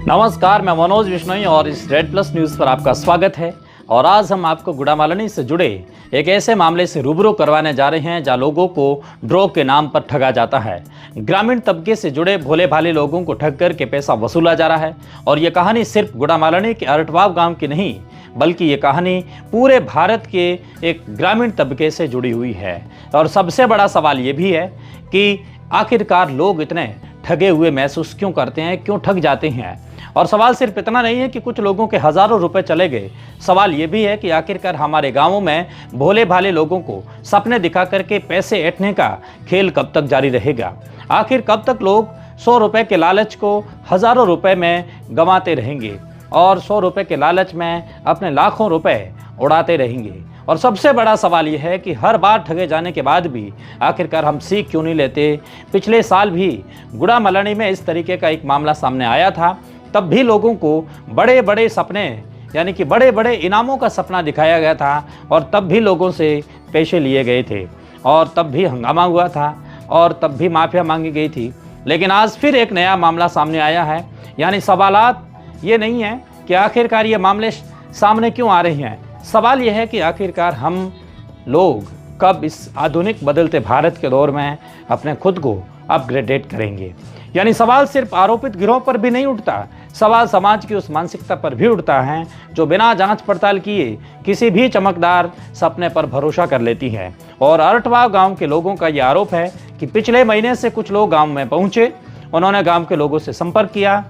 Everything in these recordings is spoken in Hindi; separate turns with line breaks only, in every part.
नमस्कार, मैं मनोज विश्नोई और इस रेड प्लस न्यूज़ पर आपका स्वागत है। और आज हम आपको गुड़ामालनी से जुड़े एक ऐसे मामले से रूबरू करवाने जा रहे हैं जहां लोगों को ड्रॉ के नाम पर ठगा जाता है। ग्रामीण तबके से जुड़े भोले भाले लोगों को ठग कर के पैसा वसूला जा रहा है। और ये कहानी सिर्फ गुड़ामालनी के अरटवाव गांव की नहीं, बल्कि ये कहानी पूरे भारत के एक ग्रामीण तबके से जुड़ी हुई है। और सबसे बड़ा सवाल ये भी है कि आखिरकार लोग इतने ठगे हुए महसूस क्यों करते हैं, क्यों ठग जाते हैं। और सवाल सिर्फ इतना नहीं है कि कुछ लोगों के हजारों रुपए चले गए, सवाल ये भी है कि आखिरकार हमारे गांवों में भोले भाले लोगों को सपने दिखा करके पैसे ऐंठने का खेल कब तक जारी रहेगा। आखिर कब तक लोग 100 रुपए के लालच को हजारों रुपए में गंवाते रहेंगे और 100 रुपए के लालच में अपने लाखों रुपए उड़ाते रहेंगे। और सबसे बड़ा सवाल यह है कि हर बार ठगे जाने के बाद भी आखिरकार हम सीख क्यों नहीं लेते। पिछले साल भी गुड़ामालनी में इस तरीके का एक मामला सामने आया था। तब भी लोगों को बड़े बड़े सपने यानी कि बड़े बड़े इनामों का सपना दिखाया गया था और तब भी लोगों से पैसे लिए गए थे और तब भी हंगामा हुआ था और तब भी माफिया मांगी गई थी। लेकिन आज फिर एक नया मामला सामने आया है। यानी सवालात ये नहीं है कि आखिरकार ये मामले सामने क्यों आ रहे हैं, सवाल यह है कि आखिरकार हम लोग कब इस आधुनिक बदलते भारत के दौर में अपने खुद को अपग्रेडेट करेंगे। यानी सवाल सिर्फ आरोपित गिरोह पर भी नहीं उठता, सवाल समाज की उस मानसिकता पर भी उठता है जो बिना जांच पड़ताल किए किसी भी चमकदार सपने पर भरोसा कर लेती है। और अरटवाव गांव के लोगों का यह आरोप है कि पिछले महीने से कुछ लोग गांव में पहुंचे, उन्होंने गांव के लोगों से संपर्क किया,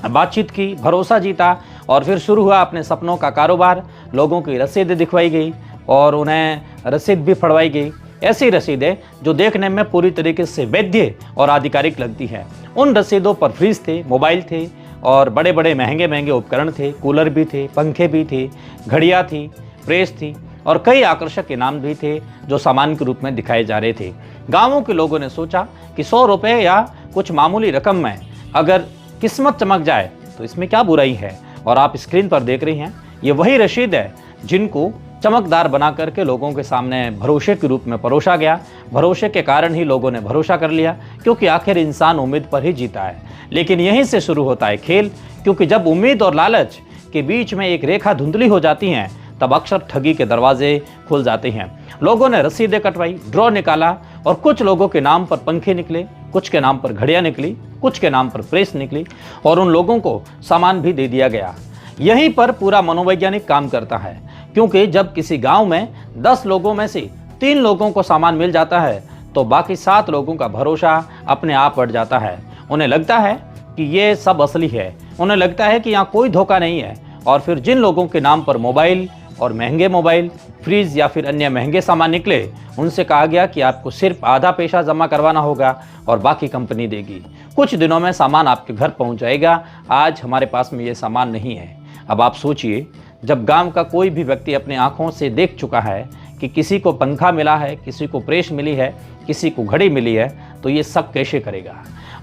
बातचीत की, भरोसा जीता और फिर शुरू हुआ अपने सपनों का कारोबार। लोगों की रसीद दिखवाई गई और उन्हें रसीद भी फड़वाई गई, ऐसी रसीदें जो देखने में पूरी तरीके से वैध और आधिकारिक लगती है। उन रसीदों पर फ्रिज थे, मोबाइल थे और बड़े बड़े महंगे महंगे उपकरण थे, कूलर भी थे, पंखे भी थे, घड़ियाँ थी, प्रेस थी और कई आकर्षक इनाम भी थे जो सामान के रूप में दिखाए जा रहे थे। गाँवों के लोगों ने सोचा कि 100 रुपये या कुछ मामूली रकम में अगर किस्मत चमक जाए तो इसमें क्या बुराई है। और आप स्क्रीन पर देख रही हैं, ये वही रसीद है जिनको चमकदार बना करके लोगों के सामने भरोसे के रूप में परोसा गया। भरोसे के कारण ही लोगों ने भरोसा कर लिया, क्योंकि आखिर इंसान उम्मीद पर ही जीता है। लेकिन यहीं से शुरू होता है खेल, क्योंकि जब उम्मीद और लालच के बीच में एक रेखा धुंधली हो जाती है तब अक्सर ठगी के दरवाजे खुल जाते हैं। लोगों ने रसीदें कटवाई, ड्रॉ निकाला और कुछ लोगों के नाम पर पंखे निकले, कुछ के नाम पर घड़ियाँ निकली, कुछ के नाम पर प्रेस निकली और उन लोगों को सामान भी दे दिया गया। यहीं पर पूरा मनोवैज्ञानिक काम करता है, क्योंकि जब किसी गांव में 10 लोगों में से 3 लोगों को सामान मिल जाता है तो बाकी 7 लोगों का भरोसा अपने आप बढ़ जाता है। उन्हें लगता है कि ये सब असली है, उन्हें लगता है कि यहाँ कोई धोखा नहीं है। और फिर जिन लोगों के नाम पर मोबाइल और महंगे मोबाइल, फ्रिज या फिर अन्य महंगे सामान निकले, उनसे कहा गया कि आपको सिर्फ आधा पैसा जमा करवाना होगा और बाकी कंपनी देगी। कुछ दिनों में सामान आपके घर पहुंच जाएगा। आज हमारे पास में ये सामान नहीं है। अब आप सोचिए, जब गांव का कोई भी व्यक्ति अपने आंखों से देख चुका है कि किसी को पंखा मिला है, किसी को प्रेस मिली है, किसी को घड़ी मिली है, तो ये सब कैसे करेगा।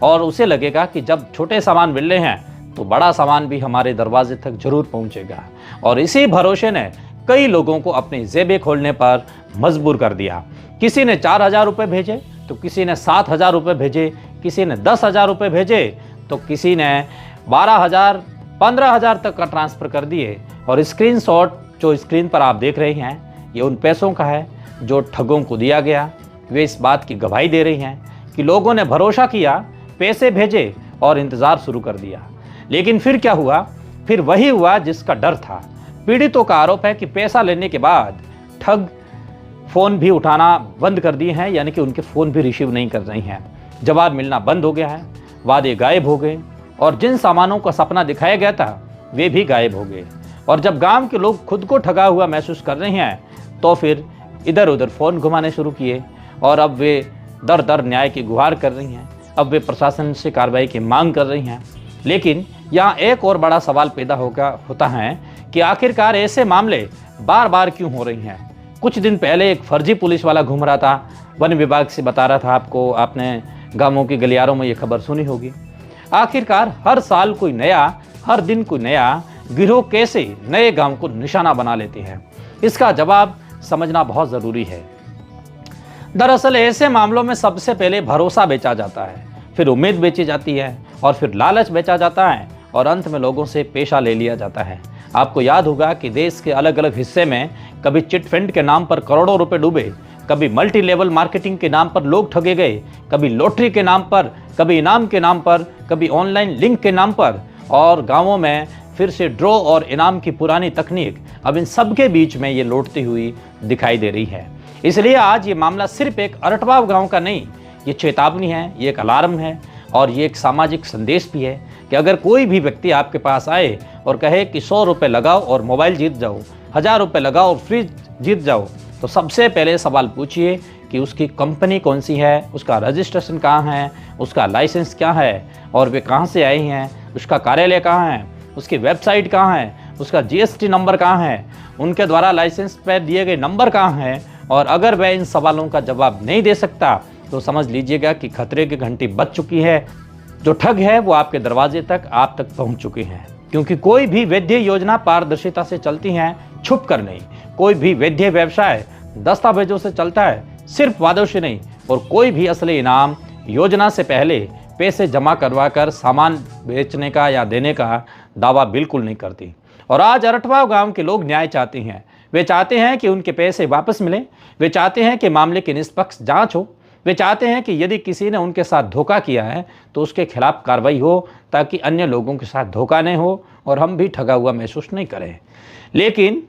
और उसे लगेगा कि जब छोटे सामान मिल रहे हैं तो बड़ा सामान भी हमारे दरवाजे तक जरूर पहुंचेगा। और इसी भरोसे ने कई लोगों को अपनी जेबें खोलने पर मजबूर कर दिया। किसी ने 4,000 रुपये भेजे तो किसी ने 7,000 रुपये भेजे, किसी ने 10,000 रुपये भेजे तो किसी ने 12,000, 15,000 तक का ट्रांसफ़र कर दिए। और स्क्रीनशॉट जो स्क्रीन पर आप देख रहे हैं, ये उन पैसों का है जो ठगों को दिया गया। वे इस बात की गवाही दे रही हैं कि लोगों ने भरोसा किया, पैसे भेजे और इंतज़ार शुरू कर दिया। लेकिन फिर क्या हुआ? फिर वही हुआ जिसका डर था। पीड़ितों का आरोप है कि पैसा लेने के बाद ठग फ़ोन भी उठाना बंद कर दिए हैं, यानी कि उनके फ़ोन भी रिसीव नहीं कर रही हैं। जवाब मिलना बंद हो गया है, वादे गायब हो गए और जिन सामानों का सपना दिखाया गया था वे भी गायब हो गए। और जब गांव के लोग खुद को ठगा हुआ महसूस कर रहे हैं तो फिर इधर उधर फ़ोन घुमाने शुरू किए और अब वे दर दर न्याय की गुहार कर रही हैं। अब वे प्रशासन से कार्रवाई की मांग कर रही हैं। लेकिन यहाँ एक और बड़ा सवाल पैदा होता है कि आखिरकार ऐसे मामले बार बार क्यों हो रही हैं। कुछ दिन पहले एक फर्जी पुलिस वाला घूम रहा था, वन विभाग से बता रहा था आपको, आपने गांवों की गलियारों में ये खबर सुनी होगी। आखिरकार हर साल कोई नया, हर दिन कोई नया गिरोह कैसे नए गांव को निशाना बना लेते हैं, इसका जवाब समझना बहुत ज़रूरी है। दरअसल ऐसे मामलों में सबसे पहले भरोसा बेचा जाता है, फिर उम्मीद बेची जाती है और फिर लालच बेचा जाता है और अंत में लोगों से पैसा ले लिया जाता है। आपको याद होगा कि देश के अलग अलग हिस्से में कभी चिट फंड के नाम पर करोड़ों रुपए डूबे, कभी मल्टी लेवल मार्केटिंग के नाम पर लोग ठगे गए, कभी लॉटरी के नाम पर, कभी इनाम के नाम पर, कभी ऑनलाइन लिंक के नाम पर, और गाँवों में फिर से ड्रॉ और इनाम की पुरानी तकनीक अब इन सब के बीच में ये लौटती हुई दिखाई दे रही है। इसलिए आज ये मामला सिर्फ एक अरटवाव गांव का नहीं, ये चेतावनी है, ये एक अलार्म है और ये एक सामाजिक संदेश भी है कि अगर कोई भी व्यक्ति आपके पास आए और कहे कि 100 रुपये लगाओ और मोबाइल जीत जाओ, 1000 रुपये लगाओ और फ्रिज जीत जाओ, तो सबसे पहले सवाल पूछिए कि उसकी कंपनी कौन सी है, उसका रजिस्ट्रेशन कहाँ है, उसका लाइसेंस क्या है और वे कहाँ से आए हैं, उसका कार्यालय कहाँ है, उसकी वेबसाइट कहाँ है, उसका जीएसटी नंबर कहाँ है, उनके द्वारा लाइसेंस पर दिए गए नंबर कहाँ हैं। और अगर वह इन सवालों का जवाब नहीं दे सकता तो समझ लीजिएगा कि खतरे की घंटी बज चुकी है। जो ठग है वो आपके दरवाजे तक, आप तक पहुंच चुके हैं। क्योंकि कोई भी वैद्य योजना पारदर्शिता से चलती है, छुप कर नहीं। कोई भी वैद्य व्यवसाय दस्तावेजों से चलता है, सिर्फ वादों से नहीं। और कोई भी असली इनाम योजना से पहले पैसे जमा करवा कर सामान बेचने का या देने का दावा बिल्कुल नहीं करती। और आज अरटवाव गांव के लोग न्याय चाहते हैं। वे चाहते हैं कि उनके पैसे वापस मिलें। वे चाहते हैं कि मामले की निष्पक्ष जांच हो। वे चाहते हैं कि यदि किसी ने उनके साथ धोखा किया है तो उसके खिलाफ कार्रवाई हो, ताकि अन्य लोगों के साथ धोखा नहीं हो और हम भी ठगा हुआ महसूस नहीं करें। लेकिन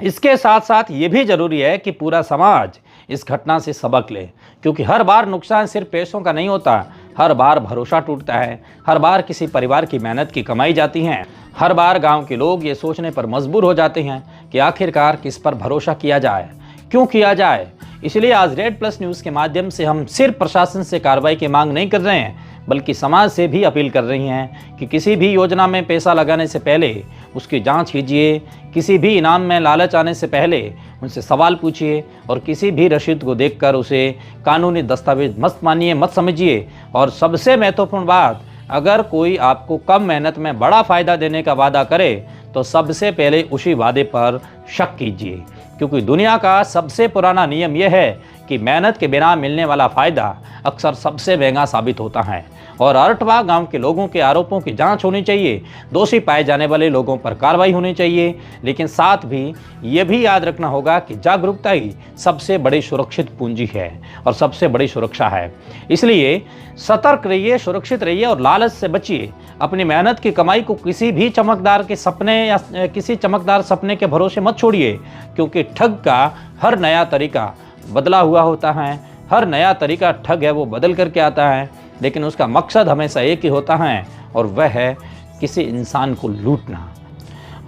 इसके साथ साथ ये भी ज़रूरी है कि पूरा समाज इस घटना से सबक ले, क्योंकि हर बार नुकसान सिर्फ पैसों का नहीं होता। हर बार भरोसा टूटता है, हर बार किसी परिवार की मेहनत की कमाई जाती है, हर बार गांव के लोग ये सोचने पर मजबूर हो जाते हैं कि आखिरकार किस पर भरोसा किया जाए, क्यों किया जाए। इसलिए आज रेड प्लस न्यूज़ के माध्यम से हम सिर्फ प्रशासन से कार्रवाई की मांग नहीं कर रहे हैं, बल्कि समाज से भी अपील कर रही हैं कि किसी भी योजना में पैसा लगाने से पहले उसकी जांच कीजिए। किसी भी इनाम में लालच आने से पहले उनसे सवाल पूछिए और किसी भी रसीद को देखकर उसे कानूनी दस्तावेज मत मानिए, मत समझिए। और सबसे महत्वपूर्ण बात, अगर कोई आपको कम मेहनत में बड़ा फ़ायदा देने का वादा करे तो सबसे पहले उसी वादे पर शक कीजिए, क्योंकि दुनिया का सबसे पुराना नियम यह है कि मेहनत के बिना मिलने वाला फ़ायदा अक्सर सबसे महंगा साबित होता है। और अरटवा गांव के लोगों के आरोपों की जांच होनी चाहिए, दोषी पाए जाने वाले लोगों पर कार्रवाई होनी चाहिए। लेकिन साथ भी ये भी याद रखना होगा कि जागरूकता ही सबसे बड़ी सुरक्षित पूंजी है और सबसे बड़ी सुरक्षा है। इसलिए सतर्क रहिए, सुरक्षित रहिए और लालच से बचिए। अपनी मेहनत की कमाई को किसी भी चमकदार के सपने या किसी चमकदार सपने के भरोसे मत छोड़िए, क्योंकि ठग का हर नया तरीका बदला हुआ होता है। हर नया तरीका ठग है वो बदल करके आता है, लेकिन उसका मकसद हमेशा एक ही होता है और वह है किसी इंसान को लूटना।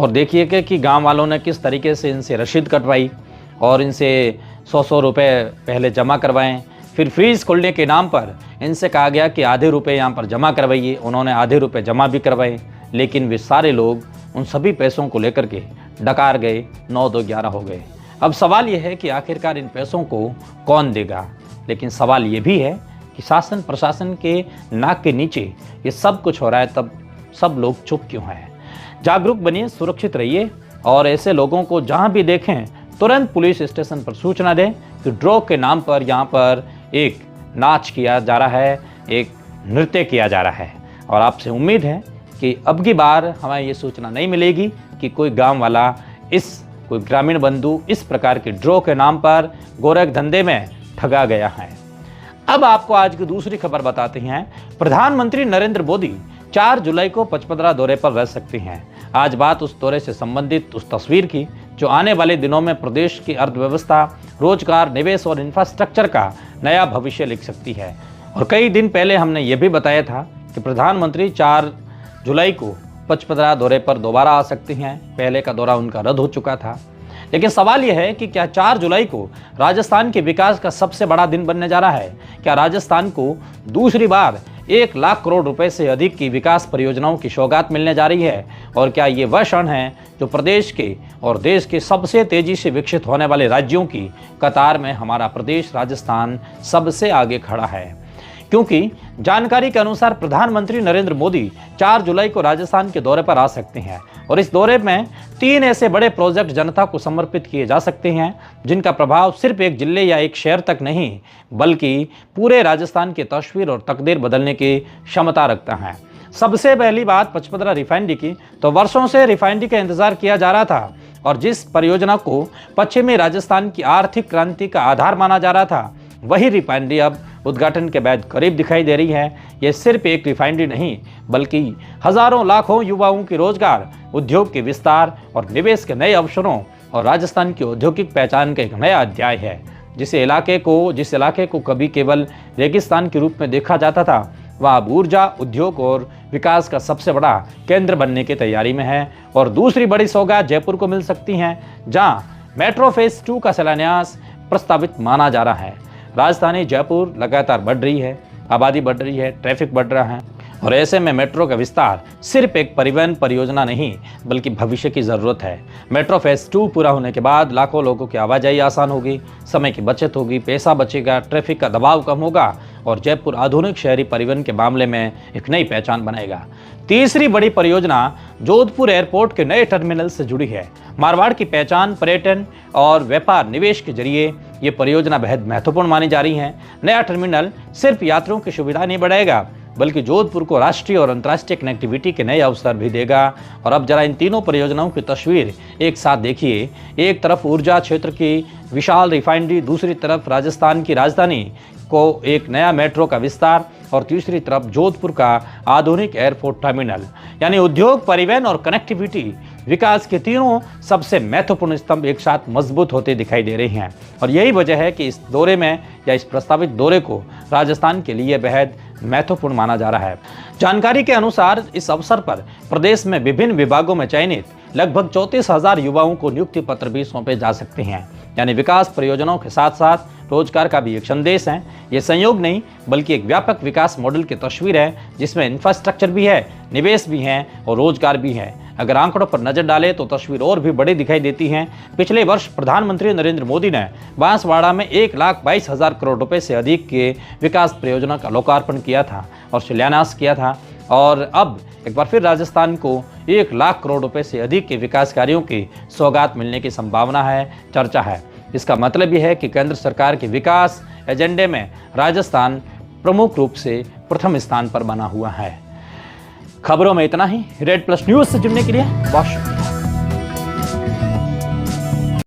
और देखिए कि गांव वालों ने किस तरीके से इनसे रसीद कटवाई और इनसे 100-100 रुपये पहले जमा करवाएं। फिर फ्रीज खोलने के नाम पर इनसे कहा गया कि आधे रुपए यहाँ पर जमा करवाइए। उन्होंने आधे रुपए जमा भी करवाए, लेकिन वे सारे लोग उन सभी पैसों को लेकर के डकार गए। 9-2-11 हो गए। अब सवाल यह है कि आखिरकार इन पैसों को कौन देगा। लेकिन सवाल ये भी है कि शासन प्रशासन के नाक के नीचे ये सब कुछ हो रहा है, तब सब लोग चुप क्यों हैं। जागरूक बनिए, सुरक्षित रहिए और ऐसे लोगों को जहां भी देखें तुरंत पुलिस स्टेशन पर सूचना दें कि ड्रॉ के नाम पर यहाँ पर एक नाच किया जा रहा है, एक नृत्य किया जा रहा है। और आपसे उम्मीद है कि अब की बार हमें ये सूचना नहीं मिलेगी कि कोई गाँव वाला, कोई ग्रामीण बंधु इस प्रकार के ड्रॉ के नाम पर गोरख धंधे में ठगा गया है। अब आपको आज की दूसरी खबर बताते हैं। प्रधानमंत्री नरेंद्र मोदी 4 जुलाई को पचपदरा दौरे पर रह सकते हैं। आज बात उस दौरे से संबंधित उस तस्वीर की जो आने वाले दिनों में प्रदेश की अर्थव्यवस्था, रोजगार, निवेश और इंफ्रास्ट्रक्चर का नया भविष्य लिख सकती है। और कई दिन पहले हमने ये भी बताया था कि प्रधानमंत्री 4 जुलाई को पचपदरा दौरे पर दोबारा आ सकते हैं। पहले का दौरा उनका रद्द हो चुका था। लेकिन सवाल यह है कि क्या 4 जुलाई को राजस्थान के विकास का सबसे बड़ा दिन बनने जा रहा है? क्या राजस्थान को दूसरी बार 1 लाख करोड़ रुपए से अधिक की विकास परियोजनाओं की सौगात मिलने जा रही है? और क्या ये वह क्षण है जो प्रदेश के और देश के सबसे तेजी से विकसित होने वाले राज्यों की कतार में हमारा प्रदेश राजस्थान सबसे आगे खड़ा है? क्योंकि जानकारी के अनुसार प्रधानमंत्री नरेंद्र मोदी 4 जुलाई को राजस्थान के दौरे पर आ सकते हैं और इस दौरे में 3 ऐसे बड़े प्रोजेक्ट जनता को समर्पित किए जा सकते हैं जिनका प्रभाव सिर्फ एक जिले या एक शहर तक नहीं, बल्कि पूरे राजस्थान की तस्वीर और तकदीर बदलने की क्षमता रखता है। सबसे पहली बात पचपदरा रिफाइनरी की, तो वर्षों से रिफाइनरी का इंतजार किया जा रहा था और जिस परियोजना को पश्चिमी राजस्थान की आर्थिक क्रांति का आधार माना जा रहा था, वही रिफाइनरी अब उद्घाटन के बाद करीब दिखाई दे रही है। ये सिर्फ एक रिफाइनरी नहीं, बल्कि हजारों लाखों युवाओं के रोजगार, उद्योग के विस्तार और निवेश के नए अवसरों और राजस्थान की औद्योगिक पहचान का एक नया अध्याय है। जिस इलाके को कभी केवल रेगिस्तान के रूप में देखा जाता था, वह अब ऊर्जा, उद्योग और विकास का सबसे बड़ा केंद्र बनने की तैयारी में है। और दूसरी बड़ी सौगात जयपुर को मिल सकती है, जहां मेट्रो फेज 2 का शिलान्यास प्रस्तावित माना जा रहा है। राजधानी जयपुर लगातार बढ़ रही है, आबादी बढ़ रही है, ट्रैफिक बढ़ रहा है और ऐसे में मेट्रो का विस्तार सिर्फ एक परिवहन परियोजना नहीं, बल्कि भविष्य की ज़रूरत है। मेट्रो फेज 2 पूरा होने के बाद लाखों लोगों की आवाजाही आसान होगी, समय की बचत होगी, पैसा बचेगा, ट्रैफिक का दबाव कम होगा और जयपुर आधुनिक शहरी परिवहन के मामले में एक नई पहचान बनाएगा। तीसरी बड़ी परियोजना जोधपुर एयरपोर्ट के नए टर्मिनल से जुड़ी है। मारवाड़ की पहचान पर्यटन और व्यापार निवेश के जरिए ये परियोजना बेहद महत्वपूर्ण मानी जा रही है। नया टर्मिनल सिर्फ यात्रियों की सुविधा नहीं बढ़ाएगा, बल्कि जोधपुर को राष्ट्रीय और अंतर्राष्ट्रीय कनेक्टिविटी के नए अवसर भी देगा। और अब जरा इन तीनों परियोजनाओं की तस्वीर एक साथ देखिए। एक तरफ ऊर्जा क्षेत्र की विशाल रिफाइनरी, दूसरी तरफ राजस्थान की राजधानी को एक नया मेट्रो का विस्तार और तीसरी तरफ जोधपुर का आधुनिक एयरपोर्ट टर्मिनल। यानी उद्योग, परिवहन और कनेक्टिविटी विकास के तीनों सबसे महत्वपूर्ण स्तंभ एक साथ मजबूत होते दिखाई दे रहे हैं। और यही वजह है कि इस दौरे में या इस प्रस्तावित दौरे को राजस्थान के लिए बेहद महत्वपूर्ण माना जा रहा है। जानकारी के अनुसार इस अवसर पर प्रदेश में विभिन्न विभागों में चयनित लगभग 34,000 युवाओं को नियुक्ति पत्र भी सौंपे जा सकते हैं। यानी विकास परियोजनाओं के साथ साथ रोजगार का भी एक संदेश है। ये संयोग नहीं, बल्कि एक व्यापक विकास मॉडल की तस्वीर है, जिसमें इंफ्रास्ट्रक्चर भी है, निवेश भी है और रोजगार भी है। अगर आंकड़ों पर नजर डालें तो तस्वीर और भी बड़ी दिखाई देती है। पिछले वर्ष प्रधानमंत्री नरेंद्र मोदी ने बांसवाड़ा में 1,22,000 करोड़ रुपए से अधिक के विकास परियोजना का लोकार्पण किया था और शिलान्यास किया था। और अब एक बार फिर राजस्थान को 1,00,000 करोड़ रुपए से अधिक के विकास कार्यों की सौगात मिलने की संभावना है, चर्चा है। इसका मतलब यह है कि केंद्र सरकार के विकास एजेंडे में राजस्थान प्रमुख रूप से प्रथम स्थान पर बना हुआ है। खबरों में इतना ही। रेड प्लस न्यूज़ से जुड़ने के लिए बहुत शुक्रिया।